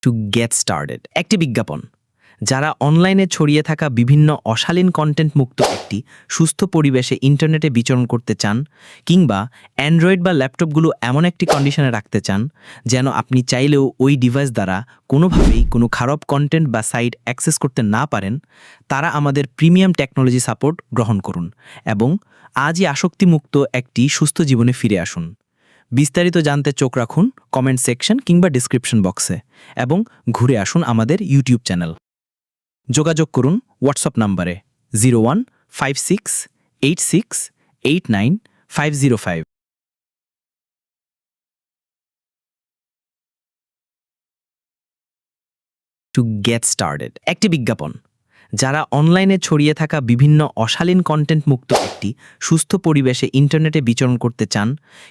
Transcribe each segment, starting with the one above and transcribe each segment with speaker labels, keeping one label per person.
Speaker 1: To get started একটি বিজ্ঞাপন যারা অনলাইনে ছড়িয়ে থাকা বিভিন্ন অশালীন কন্টেন্ট মুক্ত একটি সুস্থ পরিবেশে ইন্টারনেটে বিচরণ করতে চান কিংবা অ্যান্ড্রয়েড বা ল্যাপটপগুলো এমন একটি কন্ডিশনে রাখতে চান যেন আপনি চাইলেও ওই ডিভাইস দ্বারা কোনোভাবেই কোনো খারাপ কন্টেন্ট বা সাইট অ্যাক্সেস করতে না পারেন, তারা আমাদের প্রিমিয়াম টেকনোলজি সাপোর্ট গ্রহণ করুন এবং আজই আসক্তিমুক্ত একটি সুস্থ জীবনে ফিরে আসুন। বিস্তারিত জানতে চোখ রাখুন কমেন্ট সেকশন কিংবা ডিসক্রিপশন বক্সে এবং ঘুরে আসুন আমাদের ইউটিউব চ্যানেল। যোগাযোগ করুন হোয়াটসঅ্যাপ নাম্বারে 015686895505। টু গেট স্টার্টেড একটি বিজ্ঞাপন যারা অনলাইনে ছড়িয়ে থাকা বিভিন্ন অশালীন কন্টেন্ট মুক্ত একটি সুস্থ পরিবেশে ইন্টারনেটে বিচরণ করতে চান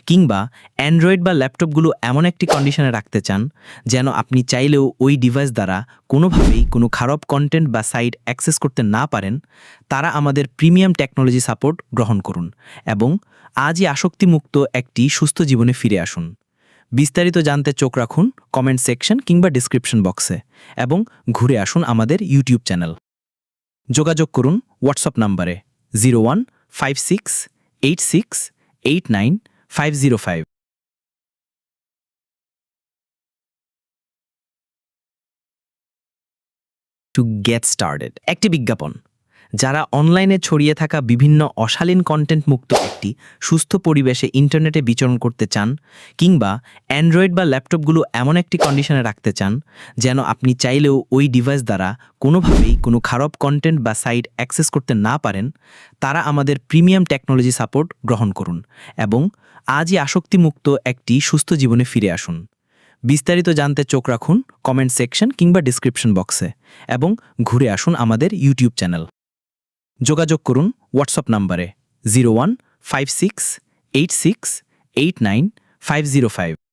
Speaker 1: কিংবা অ্যান্ড্রয়েড বা ল্যাপটপগুলো এমন একটি কন্ডিশনে রাখতে চান যেন আপনি চাইলেও ওই ডিভাইস দ্বারা কোনোভাবেই কোনো খারাপ কন্টেন্ট বা সাইট অ্যাক্সেস করতে না পারেন, তারা আমাদের প্রিমিয়াম টেকনোলজি সাপোর্ট গ্রহণ করুন এবং আজই আসক্তিমুক্ত একটি সুস্থ জীবনে ফিরে আসুন। বিস্তারিত জানতে চোখ রাখুন কমেন্ট সেকশন কিংবা ডিসক্রিপশন বক্সে এবং ঘুরে আসুন আমাদের ইউটিউব চ্যানেল। যোগাযোগ করুন হোয়াটসঅ্যাপ নাম্বারে 015686895505। টু গেট স্টার্টেড একটি বিজ্ঞাপন যারা অনলাইনে ছড়িয়ে থাকা বিভিন্ন অশালীন কন্টেন্ট মুক্ত একটি সুস্থ পরিবেশে ইন্টারনেটে বিচরণ করতে চান কিংবা অ্যান্ড্রয়েড বা ল্যাপটপগুলো এমন একটি কন্ডিশনে রাখতে চান যেন আপনি চাইলেও ওই ডিভাইস দ্বারা কোনোভাবেই কোনো খারাপ কন্টেন্ট বা সাইট অ্যাক্সেস করতে না পারেন, তারা আমাদের প্রিমিয়াম টেকনোলজি সাপোর্ট গ্রহণ করুন এবং আজই আসক্তিমুক্ত একটি সুস্থ জীবনে ফিরে আসুন। বিস্তারিত জানতে চোখ রাখুন কমেন্ট সেকশন কিংবা ডিসক্রিপশন বক্সে এবং ঘুরে আসুন আমাদের ইউটিউব চ্যানেল। যোগাযোগ করুন হোয়াটসঅ্যাপ নাম্বারে 015686895505।